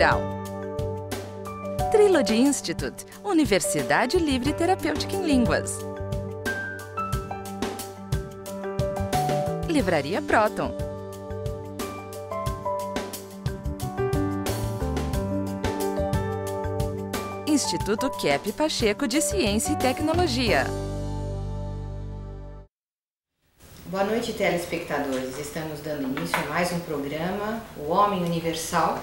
Cultural. Trilogy Institute, Universidade Livre Terapêutica em Línguas. Livraria Proton. Instituto Kepp Pacheco de Ciência e Tecnologia. Boa noite, telespectadores. Estamos dando início a mais um programa, O Homem Universal,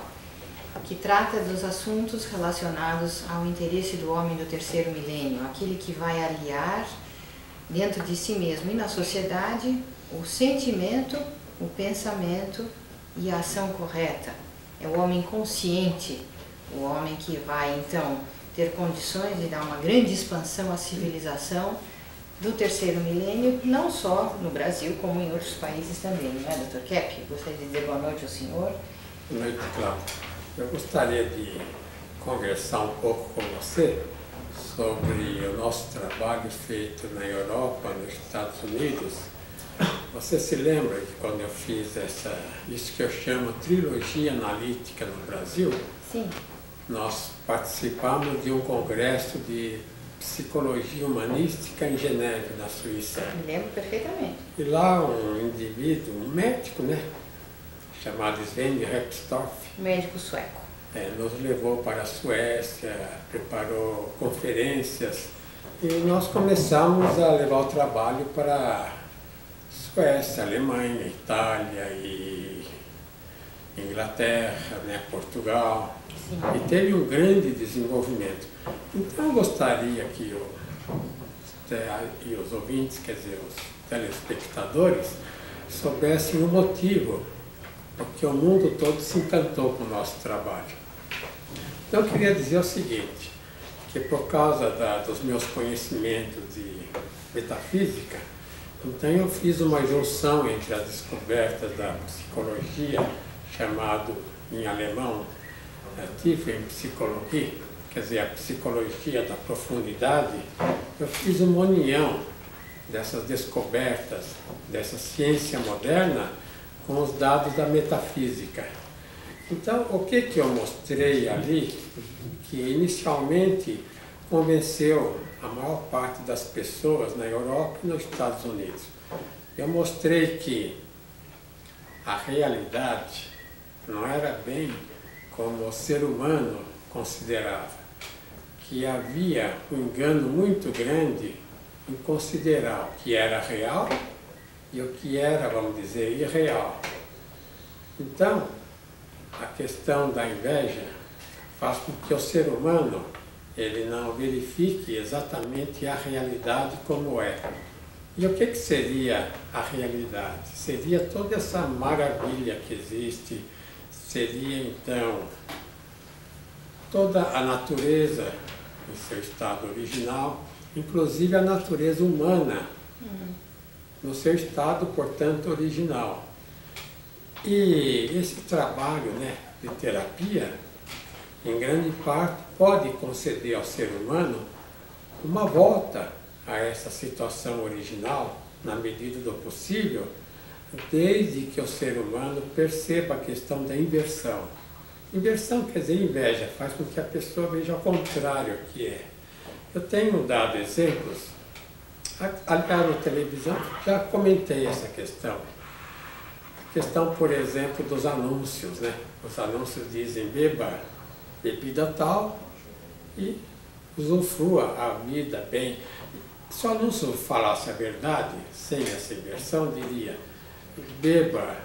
que trata dos assuntos relacionados ao interesse do homem do terceiro milênio, aquele que vai aliar dentro de si mesmo e na sociedade o sentimento, o pensamento e a ação correta. É o homem consciente, o homem que vai então ter condições de dar uma grande expansão à civilização do terceiro milênio, não só no Brasil, como em outros países também, não é, Dr. Kepp? Gostaria de dizer boa noite ao senhor. Boa noite, Cláudia. Eu gostaria de conversar um pouco com você sobre o nosso trabalho feito na Europa, nos Estados Unidos. Você se lembra que quando eu fiz isso que eu chamo trilogia analítica no Brasil? Sim. Nós participamos de um congresso de psicologia humanística em Geneve, na Suíça. Me lembro perfeitamente. E lá um indivíduo, um médico, né, chamado Sven Repstorff, Médico sueco. nos levou para a Suécia, preparou conferências e nós começamos a levar o trabalho para a Suécia, Alemanha, Itália e Inglaterra, né, Portugal. Sim. E teve um grande desenvolvimento. Então eu gostaria que os ouvintes, quer dizer, os telespectadores, soubessem o motivo porque o mundo todo se encantou com o nosso trabalho. Então eu queria dizer o seguinte, que por causa dos meus conhecimentos de metafísica, então eu fiz uma junção entre as descobertas da psicologia, chamado em alemão Tiefenpsychologie, quer dizer, a psicologia da profundidade. Eu fiz uma união dessas descobertas, dessa ciência moderna, com os dados da metafísica. Então, o que eu mostrei ali, que inicialmente convenceu a maior parte das pessoas na Europa e nos Estados Unidos? Eu mostrei que a realidade não era bem como o ser humano considerava, que havia um engano muito grande em considerar o que era real e o que era, vamos dizer, irreal. Então, a questão da inveja faz com que o ser humano ele não verifique exatamente a realidade como é. E o que seria a realidade? Seria toda essa maravilha que existe, seria então toda a natureza em seu estado original, inclusive a natureza humana, no seu estado, portanto, original. E esse trabalho, né, de terapia, em grande parte, pode conceder ao ser humano uma volta a essa situação original, na medida do possível, desde que o ser humano perceba a questão da inversão. Inversão quer dizer inveja, faz com que a pessoa veja ao contrário que é. Eu tenho dado exemplos, aliás, na televisão já comentei essa questão. A questão, por exemplo, dos anúncios, né? Os anúncios dizem beba bebida tal e usufrua a vida bem. Se o anúncio falasse a verdade, sem essa inversão, diria beba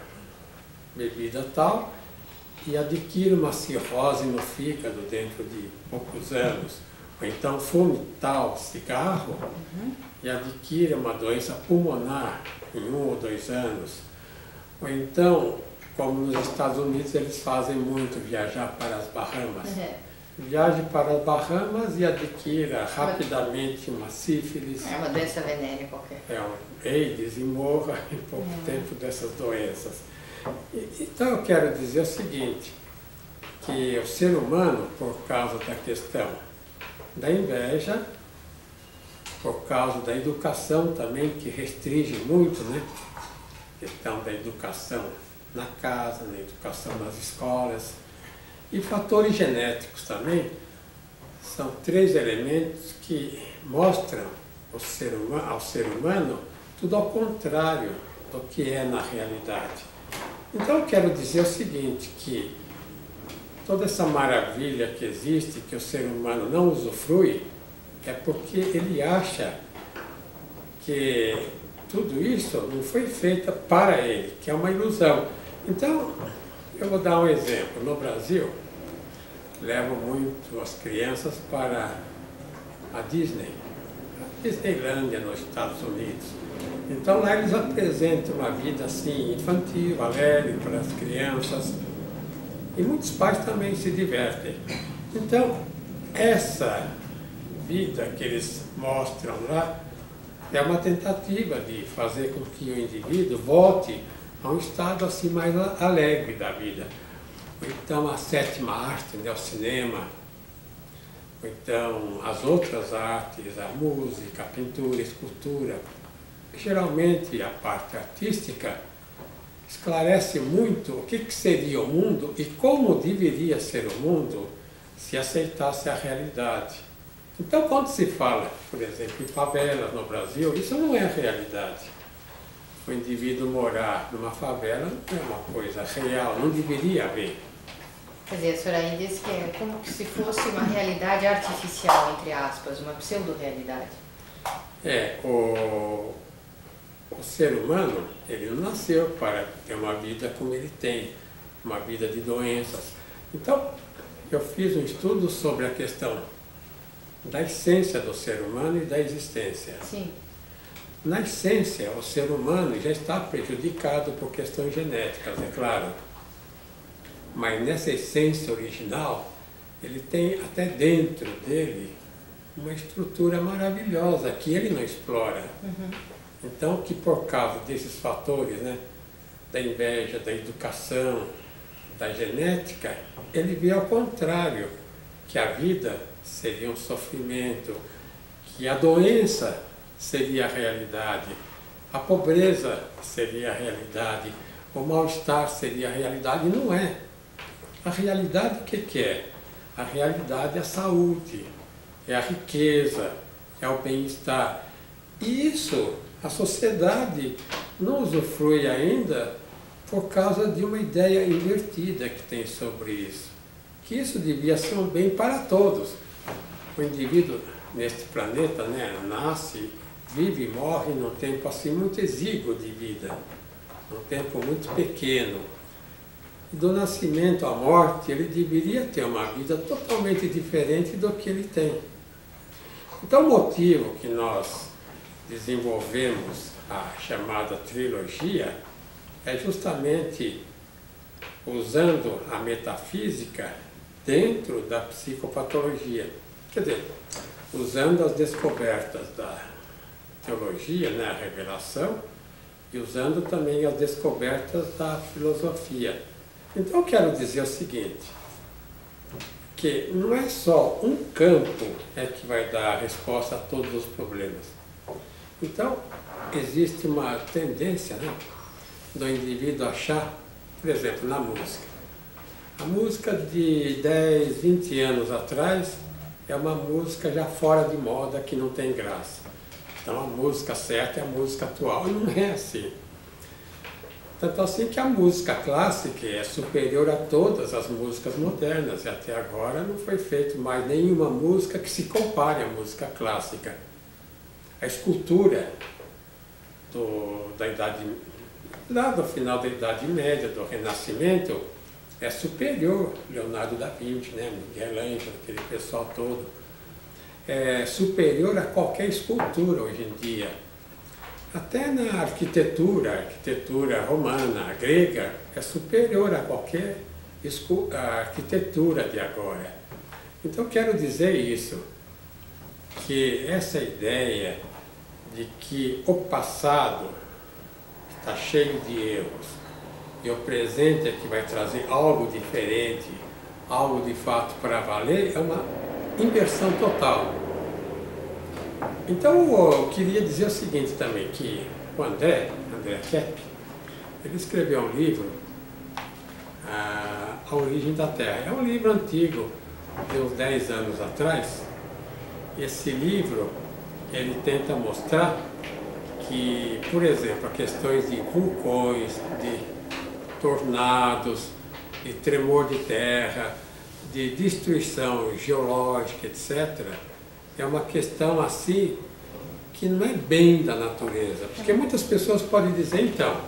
bebida tal e adquira uma cirrose no fígado dentro de poucos anos. Ou então fume tal cigarro e adquira uma doença pulmonar em 1 ou 2 anos. Ou então, como nos Estados Unidos, eles fazem muito viajar para as Bahamas. Viaje para as Bahamas e adquira rapidamente uma sífilis. É uma doença venérea qualquer. Um AIDS e morra em pouco tempo dessas doenças. Então eu quero dizer o seguinte, que o ser humano, por causa da questão da inveja, por causa da educação também, que restringe muito, né? A questão da educação na casa, na educação nas escolas, E fatores genéticos também são 3 elementos que mostram ao ser humano tudo ao contrário do que é na realidade. Então eu quero dizer o seguinte, que toda essa maravilha que existe, que o ser humano não usufrui, é porque ele acha que tudo isso não foi feito para ele, que é uma ilusão. Então, eu vou dar um exemplo. No Brasil, levam muito as crianças para a Disney, a Disneylândia nos Estados Unidos. Então lá eles apresentam uma vida assim, infantil, alegre para as crianças. E muitos pais também se divertem. Então, essa vida que eles mostram lá é uma tentativa de fazer com que o indivíduo volte a um estado assim mais alegre da vida. Ou então a 7ª arte, né, o cinema, ou então as outras artes, a música, a pintura, a escultura. Geralmente a parte artística esclarece muito o que seria o mundo e como deveria ser o mundo se aceitasse a realidade. Então, quando se fala, por exemplo, em favelas no Brasil, isso não é a realidade. O indivíduo morar numa favela não é uma coisa real, não deveria haver. Quer dizer, a senhora aí diz que é como se fosse uma realidade artificial, entre aspas, uma pseudo-realidade. O ser humano, ele não nasceu para ter uma vida como ele tem, uma vida de doenças. Então, eu fiz um estudo sobre a questão da essência do ser humano e da existência. Sim. Na essência, o ser humano já está prejudicado por questões genéticas, é claro. Mas nessa essência original, ele tem até dentro dele uma estrutura maravilhosa que ele não explora. Então, que por causa desses fatores, né, da inveja, da educação, da genética, ele vê ao contrário, que a vida seria um sofrimento, que a doença seria a realidade, a pobreza seria a realidade, o mal-estar seria a realidade. E não é. A realidade o que é? A realidade é a saúde, é a riqueza, é o bem-estar. E isso a sociedade não usufrui ainda por causa de uma ideia invertida que tem sobre isso. Que isso devia ser um bem para todos. O indivíduo neste planeta, né, nasce, vive e morre num tempo assim muito exíguo de vida, num tempo muito pequeno. E do nascimento à morte, ele deveria ter uma vida totalmente diferente do que ele tem. Então o motivo que nós desenvolvemos a chamada trilogia é justamente usando a metafísica dentro da psicopatologia. Quer dizer, usando as descobertas da teologia, né, a revelação, e usando também as descobertas da filosofia. Então eu quero dizer o seguinte, que não é só um campo que vai dar a resposta a todos os problemas. Então, existe uma tendência, né, do indivíduo achar, por exemplo, na música. A música de 10, 20 anos atrás é uma música já fora de moda, que não tem graça. Então a música certa é a música atual. Não é assim. Tanto assim que a música clássica é superior a todas as músicas modernas. E até agora não foi feita mais nenhuma música que se compare à música clássica. A escultura lá do final da Idade Média, do Renascimento, é superior. Leonardo da Vinci, né, Miguel Ângelo, aquele pessoal todo, é superior a qualquer escultura hoje em dia. Até na arquitetura, a arquitetura romana, a grega, é superior a qualquer arquitetura de agora. Então quero dizer isso, que essa ideia de que o passado está cheio de erros e o presente é que vai trazer algo diferente, algo de fato para valer, é uma inversão total. Então eu queria dizer o seguinte também, que o André Kepp, ele escreveu um livro A Origem da Terra. É um livro antigo, de uns 10 anos atrás. Esse livro, ele tenta mostrar que, por exemplo, questões de vulcões, de tornados, de tremor de terra, de destruição geológica, etc., é uma questão assim que não é bem da natureza. Porque muitas pessoas podem dizer, então,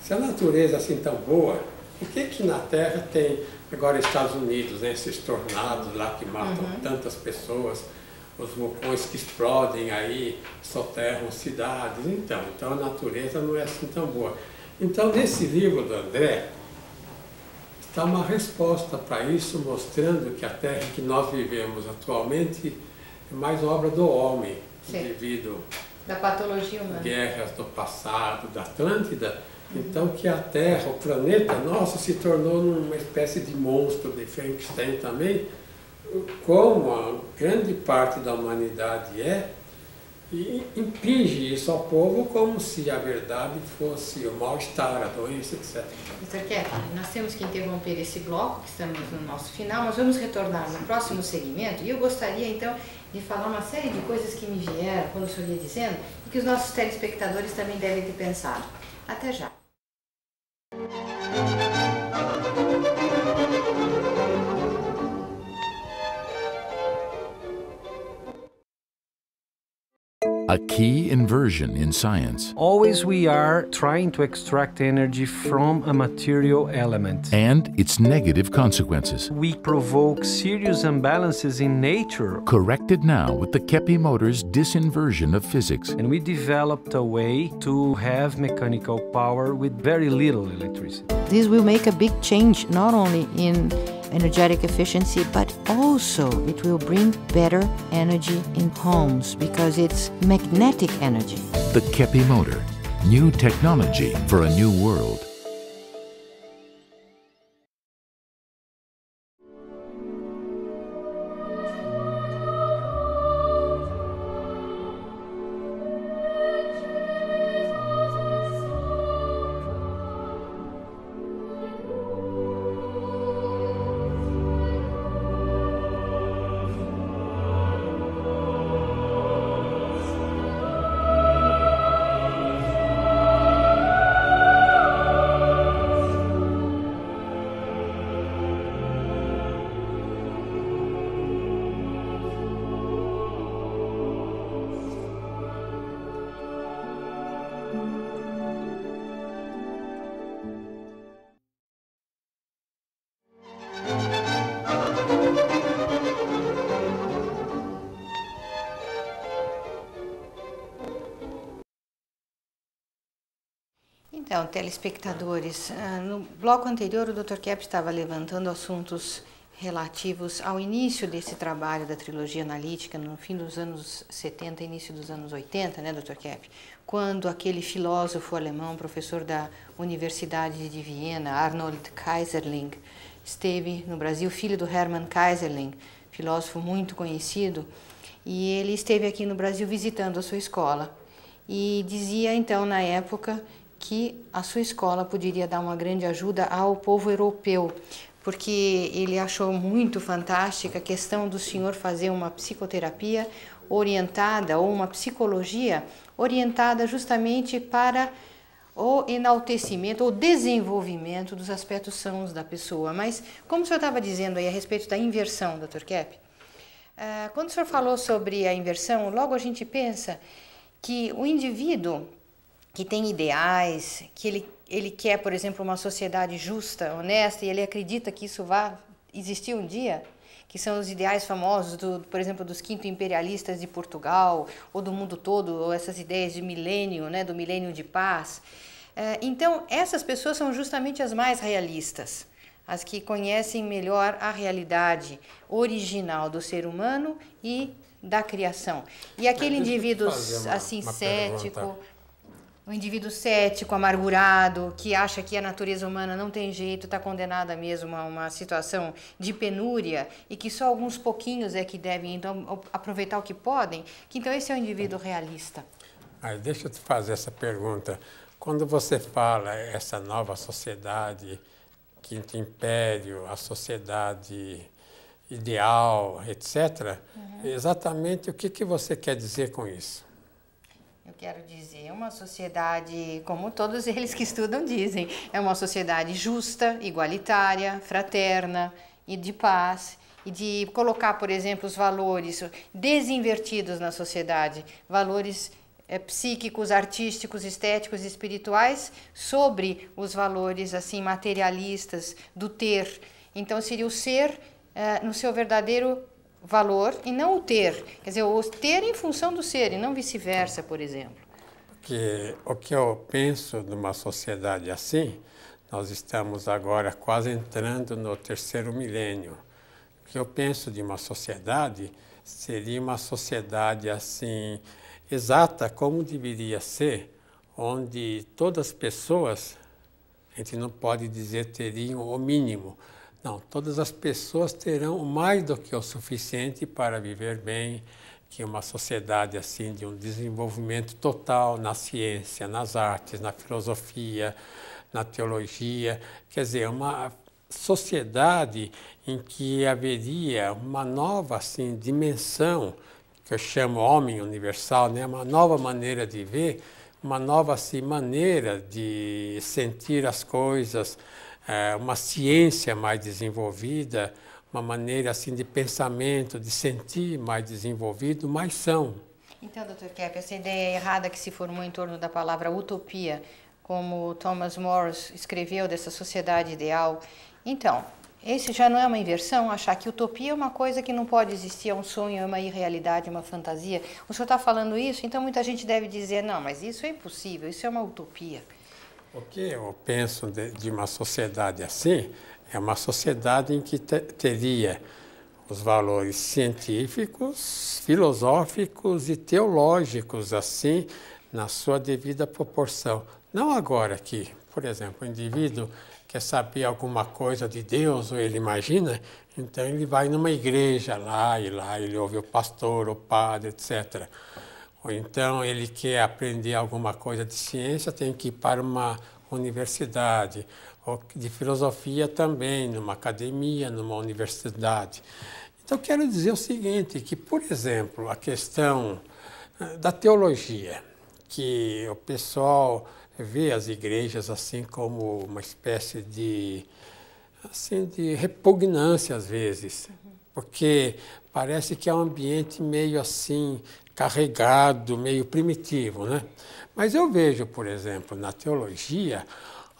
se a natureza é assim tão boa, por que na Terra tem, agora Estados Unidos, né, esses tornados lá que matam tantas pessoas, os vulcões que explodem aí, soterram cidades, então a natureza não é assim tão boa. Então, nesse livro do André, está uma resposta para isso, mostrando que a Terra que nós vivemos atualmente é mais obra do homem, devido da patologia humana, guerras do passado, da Atlântida. Então, que a Terra, o planeta nosso, se tornou uma espécie de monstro de Frankenstein também, como a grande parte da humanidade é, e impinge isso ao povo como se a verdade fosse o mal-estar, a doença, etc. Mr. Kepp, nós temos que interromper esse bloco, que estamos no nosso final, mas vamos retornar no próximo segmento, e eu gostaria então de falar uma série de coisas que me vieram quando o senhor ia dizendo, e que os nossos telespectadores também devem ter pensado. Até já. A key inversion in science. Always we are trying to extract energy from a material element. And its negative consequences. We provoke serious imbalances in nature. Corrected now with the Kepi Motors disinversion of physics. And we developed a way to have mechanical power with very little electricity. This will make a big change not only in energetic efficiency, but also it will bring better energy in homes because it's magnetic energy. The Kepi Motor, new technology for a new world. Então, telespectadores, no bloco anterior o Dr. Kepp estava levantando assuntos relativos ao início desse trabalho da trilogia analítica, no fim dos anos 70, início dos anos 80, né, Dr. Kepp? Quando aquele filósofo alemão, professor da Universidade de Viena, Arnold Keyserling, esteve no Brasil, filho do Hermann Keyserling, filósofo muito conhecido, e ele esteve aqui no Brasil visitando a sua escola. E dizia, então, na época, que a sua escola poderia dar uma grande ajuda ao povo europeu, porque ele achou muito fantástica a questão do senhor fazer uma psicoterapia orientada, ou uma psicologia orientada justamente para o enaltecimento ou desenvolvimento dos aspectos sãos da pessoa. Mas, como o senhor estava dizendo aí a respeito da inversão, Dr. Kepp, quando o senhor falou sobre a inversão, logo a gente pensa que o indivíduo que tem ideais, que ele quer, por exemplo, uma sociedade justa, honesta, e ele acredita que isso vai existir um dia, que são os ideais famosos, por exemplo, dos quinto imperialistas de Portugal, ou do mundo todo, ou essas ideias de milênio, né, do milênio de paz. Então, essas pessoas são justamente as mais realistas, as que conhecem melhor a realidade original do ser humano e da criação. E aquele indivíduo assim cético... O indivíduo cético, amargurado, que acha que a natureza humana não tem jeito, está condenada mesmo a uma situação de penúria e que só alguns pouquinhos é que devem então aproveitar o que podem, que então esse é o indivíduo realista. Aí deixa eu te fazer essa pergunta. Quando você fala essa nova sociedade Quinto Império, a sociedade ideal, etc. Exatamente o que você quer dizer com isso? Eu quero dizer, uma sociedade, como todos eles que estudam dizem, é uma sociedade justa, igualitária, fraterna e de paz, e de colocar, por exemplo, os valores desinvertidos na sociedade, valores psíquicos, artísticos, estéticos e espirituais sobre os valores assim materialistas do ter. Então seria o ser no seu verdadeiro valor e não o ter. Quer dizer, o ter em função do ser e não vice-versa, por exemplo. Porque o que eu penso numa sociedade assim, nós estamos agora quase entrando no terceiro milênio. O que eu penso de uma sociedade seria uma sociedade assim, exata como deveria ser, onde todas as pessoas, a gente não pode dizer teriam o mínimo, não, todas as pessoas terão mais do que o suficiente para viver bem, que uma sociedade assim de um desenvolvimento total na ciência, nas artes, na filosofia, na teologia, quer dizer, uma sociedade em que haveria uma nova assim dimensão, que eu chamo homem universal, né? Uma nova maneira de ver, uma nova assim, maneira de sentir as coisas, uma ciência mais desenvolvida, uma maneira assim de pensamento, de sentir mais desenvolvido, mais são. Então, Dr. Kepp, essa ideia errada que se formou em torno da palavra utopia, como Thomas More escreveu dessa sociedade ideal, então, esse já não é uma inversão, achar que utopia é uma coisa que não pode existir, é um sonho, é uma irrealidade, é uma fantasia. O senhor está falando isso, então muita gente deve dizer, não, mas isso é impossível, isso é uma utopia. O que eu penso de uma sociedade assim, é uma sociedade em que teria os valores científicos, filosóficos e teológicos, assim, na sua devida proporção. Não agora que, por exemplo, o indivíduo quer saber alguma coisa de Deus, ou ele imagina, então ele vai numa igreja lá ele ouve o pastor, o padre, etc. Ou então ele quer aprender alguma coisa de ciência, tem que ir para uma universidade, ou de filosofia também, numa academia, numa universidade. Então, quero dizer o seguinte, que, por exemplo, a questão da teologia, que o pessoal vê as igrejas assim como uma espécie de repugnância às vezes, porque parece que é um ambiente meio assim carregado, meio primitivo, né? Mas eu vejo, por exemplo, na teologia,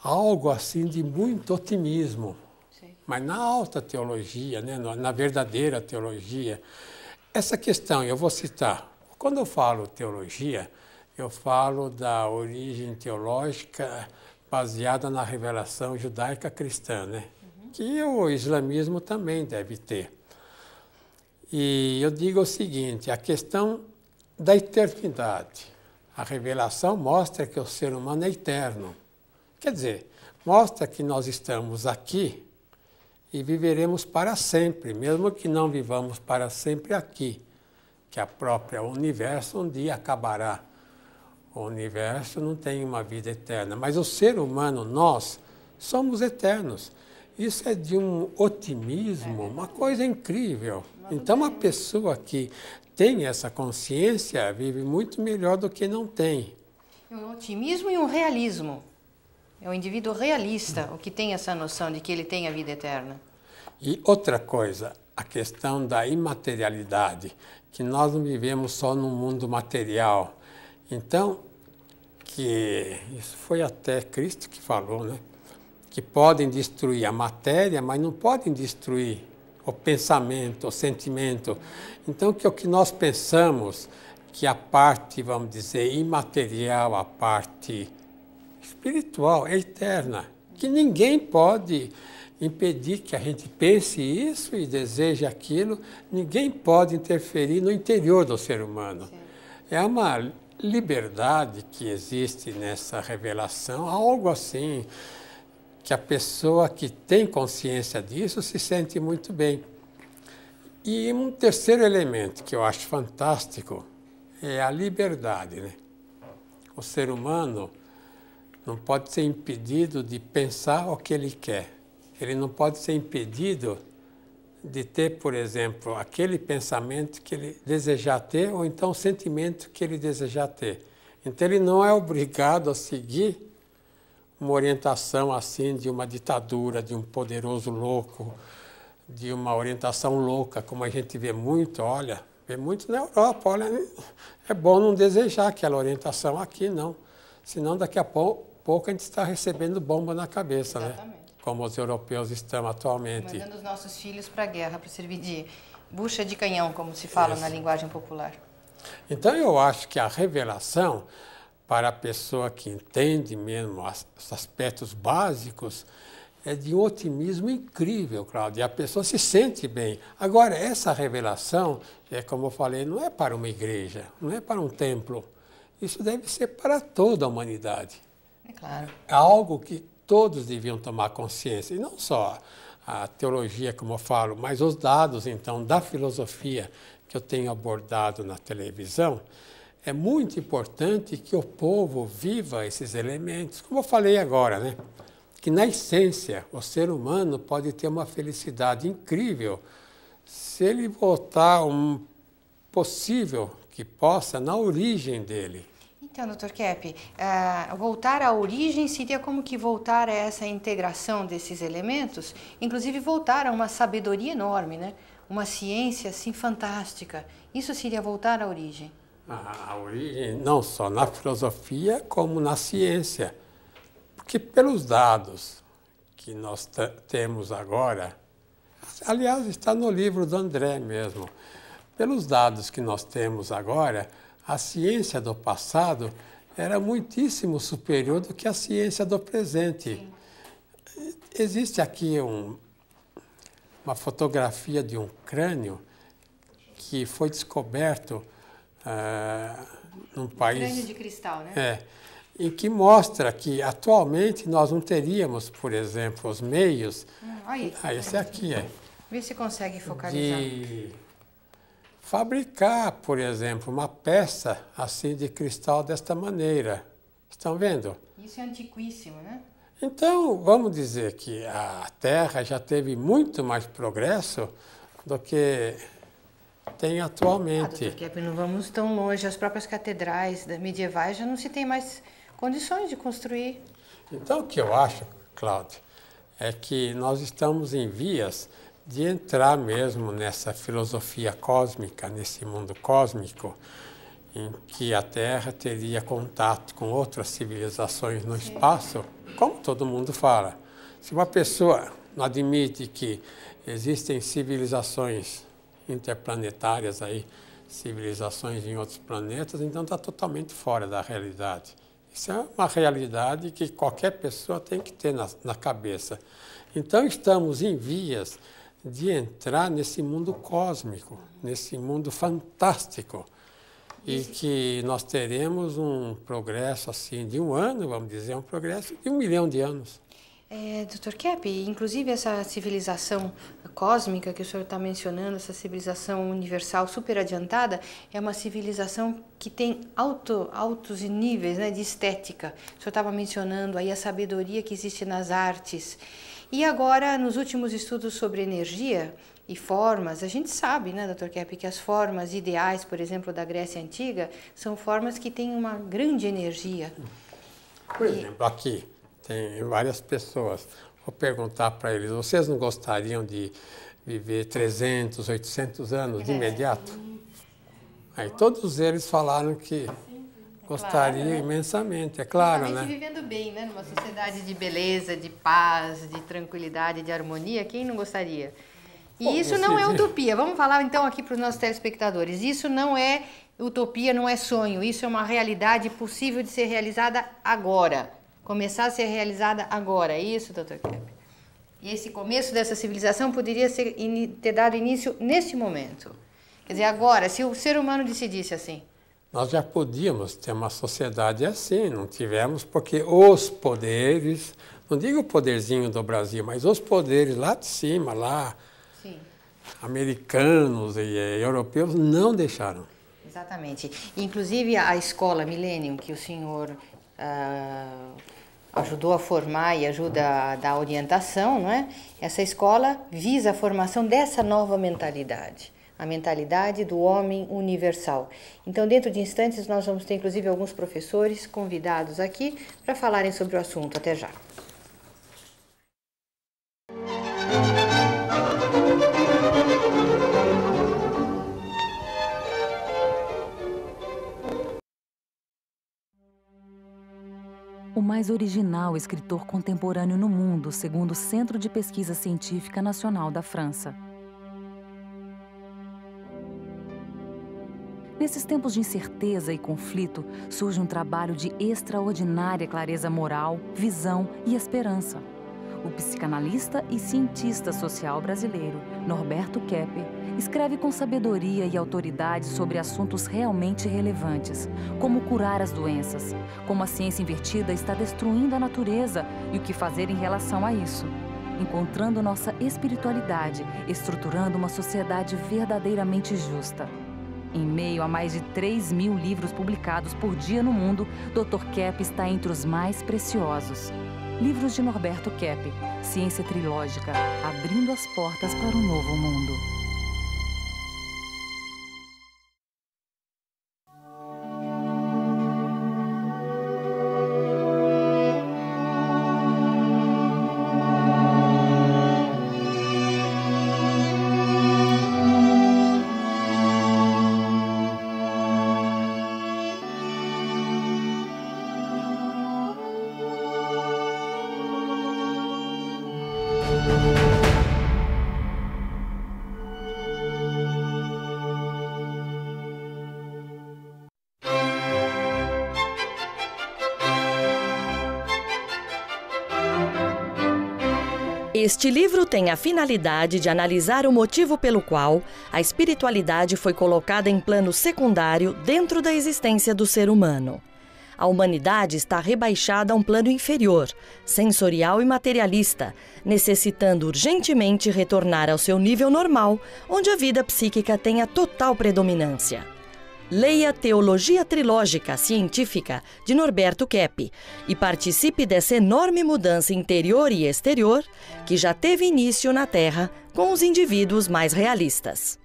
algo assim de muito otimismo. Sim. Mas na alta teologia, né? Na verdadeira teologia, essa questão, eu vou citar, quando eu falo teologia, eu falo da origem teológica baseada na revelação judaica cristã, né? Que o islamismo também deve ter. E eu digo o seguinte, a questão da eternidade. A revelação mostra que o ser humano é eterno. Quer dizer, mostra que nós estamos aqui e viveremos para sempre, mesmo que não vivamos para sempre aqui, que a própria universo um dia acabará. O universo não tem uma vida eterna, mas o ser humano, nós, somos eternos. Isso é de um otimismo, uma coisa incrível. Então, uma pessoa que tem essa consciência vive muito melhor do que não tem. Um otimismo e um realismo. É o indivíduo realista o que tem essa noção de que ele tem a vida eterna. E outra coisa, a questão da imaterialidade, que nós não vivemos só num mundo material. Então, que isso foi até Cristo que falou, né? Que podem destruir a matéria, mas não podem destruir o pensamento, o sentimento. Então, que o que nós pensamos, que a parte, vamos dizer, imaterial, a parte espiritual é eterna, que ninguém pode impedir que a gente pense isso e deseje aquilo, ninguém pode interferir no interior do ser humano. Sim. É uma liberdade que existe nessa revelação, algo assim, que a pessoa que tem consciência disso se sente muito bem. E um terceiro elemento que eu acho fantástico é a liberdade, né? O ser humano não pode ser impedido de pensar o que ele quer. ele não pode ser impedido de ter, por exemplo, aquele pensamento que ele desejar ter ou então o sentimento que ele desejar ter. Então ele não é obrigado a seguir uma orientação assim de uma ditadura, de um poderoso louco, de uma orientação louca, como a gente vê muito, olha, vê muito na Europa, olha, é bom não desejar aquela orientação aqui, não. Senão daqui a pouco a gente está recebendo bomba na cabeça, Exatamente. né? Como os europeus estão atualmente. Mandando os nossos filhos para a guerra, para servir de bucha de canhão, como se fala na linguagem popular. Então eu acho que a revelação, para a pessoa que entende mesmo os aspectos básicos, é de um otimismo incrível, Cláudia. A pessoa se sente bem. Agora, essa revelação, como eu falei, não é para uma igreja, não é para um templo. Isso deve ser para toda a humanidade. É claro. É algo que todos deviam tomar consciência. E não só a teologia, como eu falo, mas os dados, então, da filosofia que eu tenho abordado na televisão. É muito importante que o povo viva esses elementos. Como eu falei agora, né? Que na essência o ser humano pode ter uma felicidade incrível se ele voltar possível que possa na origem dele. Então, Dr. Kepp, voltar à origem seria como que voltar a essa integração desses elementos, inclusive voltar a uma sabedoria enorme, né? Uma ciência assim fantástica. Isso seria voltar à origem. A origem não só na filosofia como na ciência. Porque pelos dados que nós temos agora, aliás, está no livro do André mesmo, pelos dados que nós temos agora, a ciência do passado era muitíssimo superior do que a ciência do presente. Sim. Existe aqui uma fotografia de um crânio que foi descoberto num país... Crânio de cristal, né? É. E que mostra que atualmente nós não teríamos, por exemplo, os meios. Esse aqui é. Vê se consegue focalizar. De fabricar, por exemplo, uma peça assim de cristal desta maneira. Estão vendo? Isso é antiquíssimo, né? Então, vamos dizer que a Terra já teve muito mais progresso do que tem atualmente. Dr. Kepp, não vamos tão longe. As próprias catedrais medievais já não se tem mais condições de construir. Então, o que eu acho, Cláudio, é que nós estamos em vias de entrar mesmo nessa filosofia cósmica, nesse mundo cósmico, em que a Terra teria contato com outras civilizações no espaço, como todo mundo fala. Se uma pessoa não admite que existem civilizações interplanetárias aí, civilizações em outros planetas, então está totalmente fora da realidade. Isso é uma realidade que qualquer pessoa tem que ter na cabeça. Então estamos em vias de entrar nesse mundo cósmico, nesse mundo fantástico, e que nós teremos um progresso assim de um ano, vamos dizer, um progresso de 1 milhão de anos. Dr. Kepp, inclusive essa civilização cósmica que o senhor está mencionando, essa civilização universal super adiantada, é uma civilização que tem altos níveis, né, de estética. O senhor estava mencionando aí a sabedoria que existe nas artes. E agora, nos últimos estudos sobre energia e formas, a gente sabe, né, Dr. Kepp, que as formas ideais, por exemplo, da Grécia Antiga, são formas que têm uma grande energia. Por exemplo, aqui tem várias pessoas. Vou perguntar para eles, vocês não gostariam de viver 300, 800 anos de imediato? Aí todos eles falaram que gostariam, claro, né? Imensamente, é claro, né? Vivendo bem, né? Numa sociedade de beleza, de paz, de tranquilidade, de harmonia, quem não gostaria? E isso não é utopia. Vamos falar então aqui para os nossos telespectadores. Isso não é utopia, não é sonho. Isso é uma realidade possível de ser realizada agora. Começar a ser realizada agora. É isso, Dr. Kepp? E esse começo dessa civilização poderia ter dado início nesse momento. Quer dizer, agora, se o ser humano decidisse assim. Nós já podíamos ter uma sociedade assim, não tivemos, porque os poderes, não digo o poderzinho do Brasil, mas os poderes lá de cima, lá, sim, americanos e europeus, não deixaram. Exatamente. Inclusive a escola Millennium, que o senhor ajudou a formar e ajuda a dar orientação, não é? Essa escola visa a formação dessa nova mentalidade, a mentalidade do homem universal. Então, dentro de instantes, nós vamos ter, inclusive, alguns professores convidados aqui para falarem sobre o assunto. Até já. O mais original escritor contemporâneo no mundo, segundo o Centro de Pesquisa Científica Nacional da França. Nesses tempos de incerteza e conflito, surge um trabalho de extraordinária clareza moral, visão e esperança. O psicanalista e cientista social brasileiro, Norberto Keppe, escreve com sabedoria e autoridade sobre assuntos realmente relevantes, como curar as doenças, como a ciência invertida está destruindo a natureza e o que fazer em relação a isso, encontrando nossa espiritualidade, estruturando uma sociedade verdadeiramente justa. Em meio a mais de 3.000 livros publicados por dia no mundo, Dr. Keppe está entre os mais preciosos. Livros de Norberto Keppe, Ciência Trilógica, abrindo as portas para um novo mundo. Este livro tem a finalidade de analisar o motivo pelo qual a espiritualidade foi colocada em plano secundário dentro da existência do ser humano. A humanidade está rebaixada a um plano inferior, sensorial e materialista, necessitando urgentemente retornar ao seu nível normal, onde a vida psíquica tem a total predominância. Leia Teologia Trilógica Científica, de Norberto Keppe, e participe dessa enorme mudança interior e exterior que já teve início na Terra com os indivíduos mais realistas.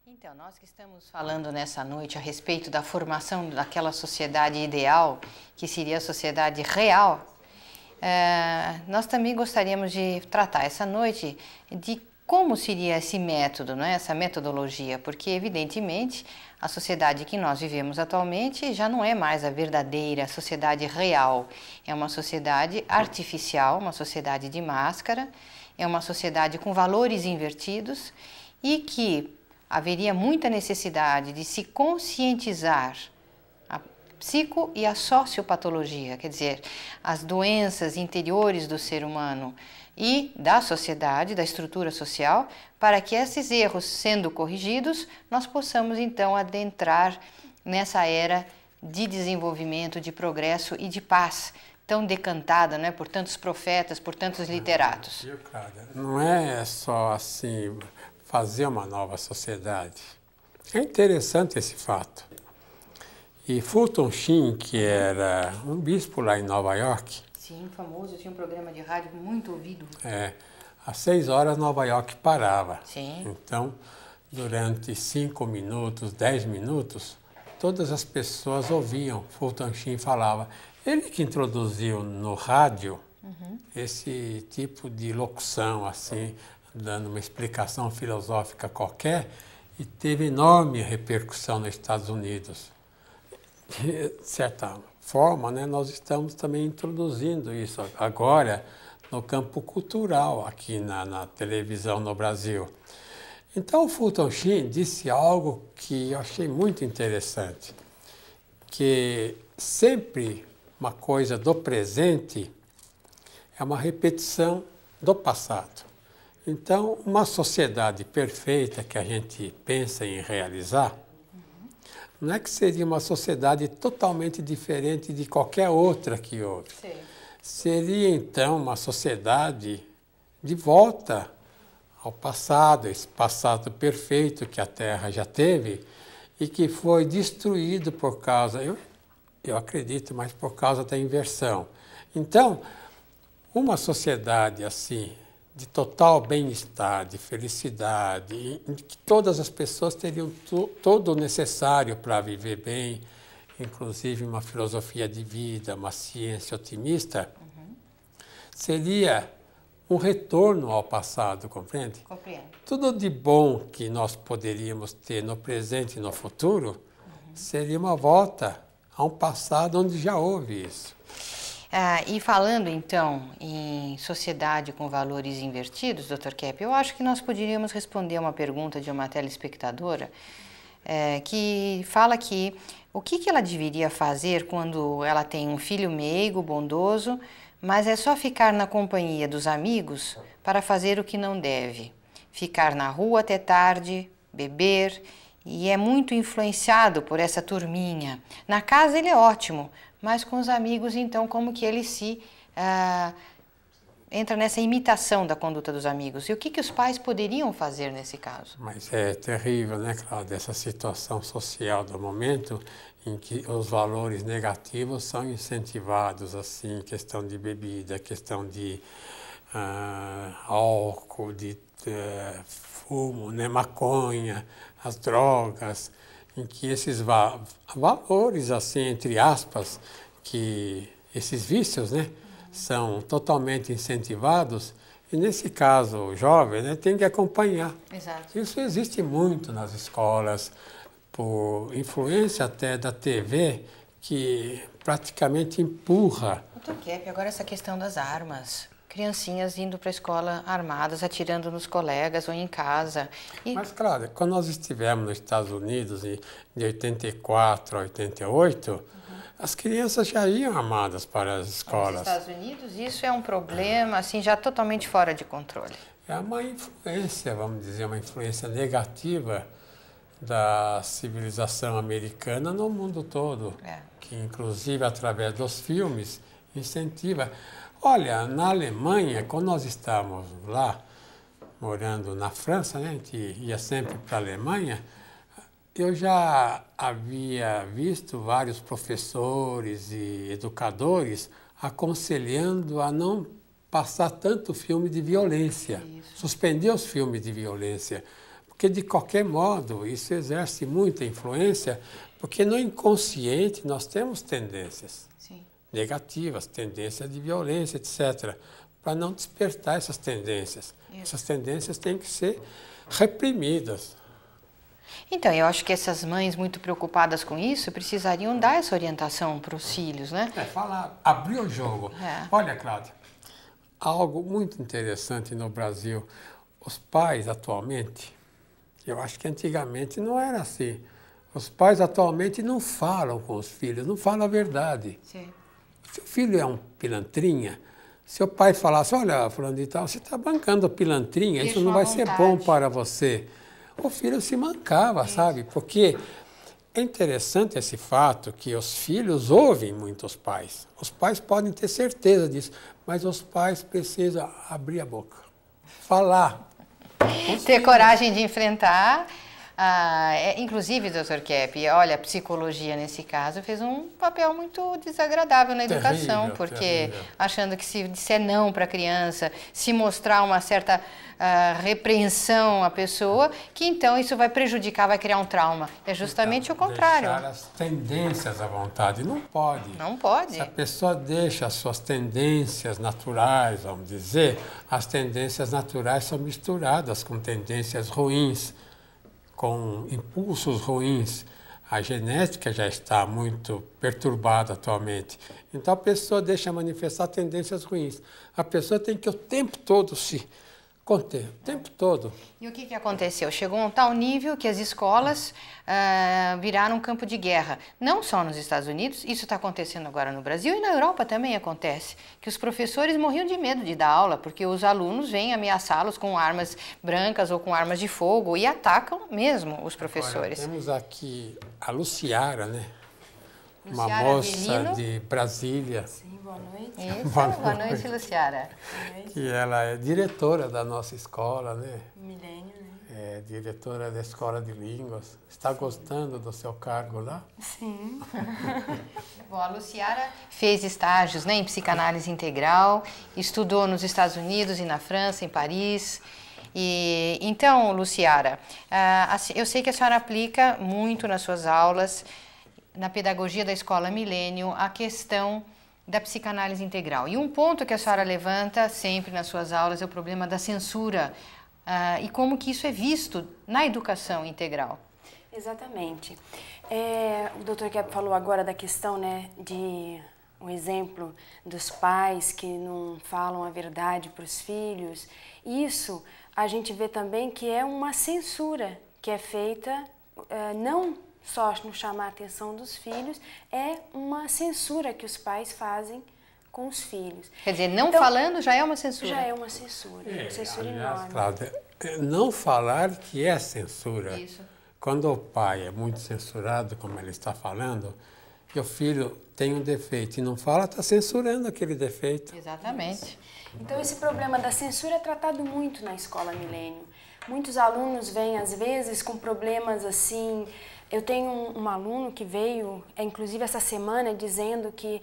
Então, nós que estamos falando nessa noite a respeito da formação daquela sociedade ideal, que seria a sociedade real, nós também gostaríamos de tratar essa noite de como seria esse método, não é? Essa metodologia, porque evidentemente a sociedade que nós vivemos atualmente já não é mais a verdadeira sociedade real, é uma sociedade artificial, uma sociedade de máscara, é uma sociedade com valores invertidos e que haveria muita necessidade de se conscientizar a psico e a sociopatologia, quer dizer, as doenças interiores do ser humano e da sociedade, da estrutura social, para que esses erros sendo corrigidos, nós possamos então adentrar nessa era de desenvolvimento, de progresso e de paz, tão decantada, né, por tantos profetas, por tantos literatos. Não é só assim fazer uma nova sociedade. É interessante esse fato. E Fulton Sheen, que era um bispo lá em Nova York... Sim, famoso, tinha um programa de rádio muito ouvido. Às 6 horas Nova York parava. Sim. Então, durante 5 minutos, 10 minutos, todas as pessoas ouviam. Fulton Sheen falava. Ele que introduziu no rádio esse tipo de locução, assim, dando uma explicação filosófica qualquer, e teve enorme repercussão nos Estados Unidos. De certa forma, né, nós estamos também introduzindo isso agora no campo cultural aqui na televisão no Brasil. Então, o Fulton Sheen disse algo que eu achei muito interessante, que sempre uma coisa do presente é uma repetição do passado. Então, uma sociedade perfeita que a gente pensa em realizar não é que seria uma sociedade totalmente diferente de qualquer outra que houve. Sim. Seria, então, uma sociedade de volta ao passado, esse passado perfeito que a Terra já teve e que foi destruído por causa, eu acredito, mas por causa da inversão. Então, uma sociedade assim, de total bem-estar, de felicidade, em que todas as pessoas teriam todo o necessário para viver bem, inclusive uma filosofia de vida, uma ciência otimista, seria um retorno ao passado, compreende? Compreendo. Tudo de bom que nós poderíamos ter no presente e no futuro seria uma volta a um passado onde já houve isso. E falando, então, em sociedade com valores invertidos, Dr. Kepp, eu acho que nós poderíamos responder uma pergunta de uma telespectadora que fala que o que ela deveria fazer quando ela tem um filho meigo, bondoso, mas é só ficar na companhia dos amigos para fazer o que não deve. Ficar na rua até tarde, beber, e é muito influenciado por essa turminha. Na casa ele é ótimo, mas com os amigos, então, como que ele entra nessa imitação da conduta dos amigos? E o que os pais poderiam fazer nesse caso? Mas é terrível, né, Cláudia, essa situação social do momento em que os valores negativos são incentivados, assim, questão de bebida, questão de álcool, de fumo, né, maconha, as drogas, em que esses valores, assim, entre aspas, que esses vícios, né, são totalmente incentivados, e nesse caso o jovem, né, tem que acompanhar. Exato. Isso existe muito nas escolas, por influência até da TV, que praticamente empurra. Dr. Kepp, agora essa questão das armas. Criancinhas indo para a escola armadas, atirando nos colegas ou em casa. Mas, claro, quando nós estivemos nos Estados Unidos, de 84 a 88, as crianças já iam armadas para as escolas. Nos Estados Unidos, isso é um problema, assim, já totalmente fora de controle. É uma influência, vamos dizer, uma influência negativa da civilização americana no mundo todo, que inclusive através dos filmes incentiva. Olha, na Alemanha, quando nós estávamos lá, morando na França, né, a gente ia sempre para a Alemanha, eu já havia visto vários professores e educadores aconselhando a não passar tanto filme de violência, suspender os filmes de violência, porque de qualquer modo isso exerce muita influência, porque no inconsciente nós temos tendências negativas, tendências de violência, etc., para não despertar essas tendências. Essas tendências têm que ser reprimidas. Então, eu acho que essas mães muito preocupadas com isso precisariam dar essa orientação para os filhos, né? Falar, abrir o jogo. Olha, Cláudia, algo muito interessante no Brasil. Os pais atualmente, eu acho que antigamente não era assim. Os pais atualmente não falam com os filhos, não falam a verdade. Sim. Se o filho é um pilantrinha, se o pai falasse, olha, fulano de tal, você está bancando pilantrinha, isso não vai ser bom para você. O filho se mancava, sabe? Porque é interessante esse fato que os filhos ouvem muito os pais. Os pais podem ter certeza disso, mas os pais precisam abrir a boca, falar. Ter coragem de enfrentar. Inclusive, Dr. Kepp, olha, a psicologia nesse caso fez um papel muito desagradável na educação, porque achando que se disser não para a criança, se mostrar uma certa repreensão à pessoa, que então isso vai prejudicar, vai criar um trauma. É justamente o contrário. Deixar as tendências à vontade, não pode. Não pode. Se a pessoa deixa as suas tendências naturais, vamos dizer, as tendências naturais são misturadas com tendências ruins, com impulsos ruins. A genética já está muito perturbada atualmente. Então a pessoa deixa manifestar tendências ruins. A pessoa tem que o tempo todo se Contei, o tempo todo. E o que aconteceu? Chegou a um tal nível que as escolas viraram um campo de guerra. Não só nos Estados Unidos, isso está acontecendo agora no Brasil e na Europa também acontece. Que os professores morriam de medo de dar aula, porque os alunos vêm ameaçá-los com armas brancas ou com armas de fogo e atacam mesmo os professores. Agora, temos aqui a Luciara, né? Uma Luciara moça Avelino. De Brasília. Sim, boa noite. Isso, boa noite, Luciara. Que ela é diretora da nossa escola, né? Milênio, né? É diretora da Escola de Línguas. Está gostando do seu cargo lá? Sim. Bom, a Luciara fez estágios, né, em psicanálise integral, estudou nos Estados Unidos e na França, em Paris. E, então, Luciara, eu sei que a senhora aplica muito nas suas aulas, na pedagogia da Escola Milênio, a questão da psicanálise integral. E um ponto que a senhora levanta sempre nas suas aulas é o problema da censura e como que isso é visto na educação integral. Exatamente. O Dr. Kepp falou agora da questão, né, de um exemplo dos pais que não falam a verdade para os filhos. Isso a gente vê também que é uma censura que é feita não só no chamar a atenção dos filhos, é uma censura que os pais fazem com os filhos. Quer dizer, não falando já é uma censura. Já é uma censura, uma censura enorme. Cláudia, não falar que é censura. Isso. Quando o pai é muito censurado, como ele está falando, e o filho tem um defeito e não fala, está censurando aquele defeito. Exatamente. Então esse problema da censura é tratado muito na Escola Milênio. Muitos alunos vêm, às vezes, com problemas assim. Eu tenho um aluno que veio, inclusive essa semana, dizendo que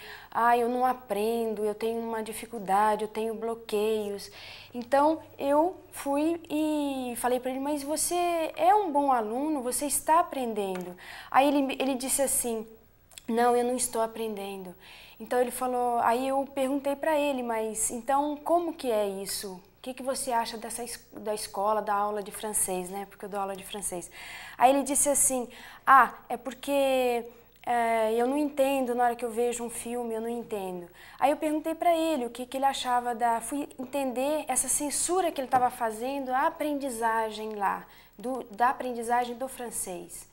eu não aprendo, eu tenho uma dificuldade, eu tenho bloqueios. Então eu fui e falei para ele, mas você é um bom aluno, você está aprendendo. Aí ele disse assim, não, eu não estou aprendendo. Então ele falou, aí eu perguntei para ele, mas então como que é isso? O que você acha da escola, da aula de francês, né? Porque eu dou aula de francês. Aí ele disse assim, é porque eu não entendo, na hora que eu vejo um filme, eu não entendo. Aí eu perguntei para ele o que ele achava fui entender essa censura que ele estava fazendo, a aprendizagem lá, da aprendizagem do francês.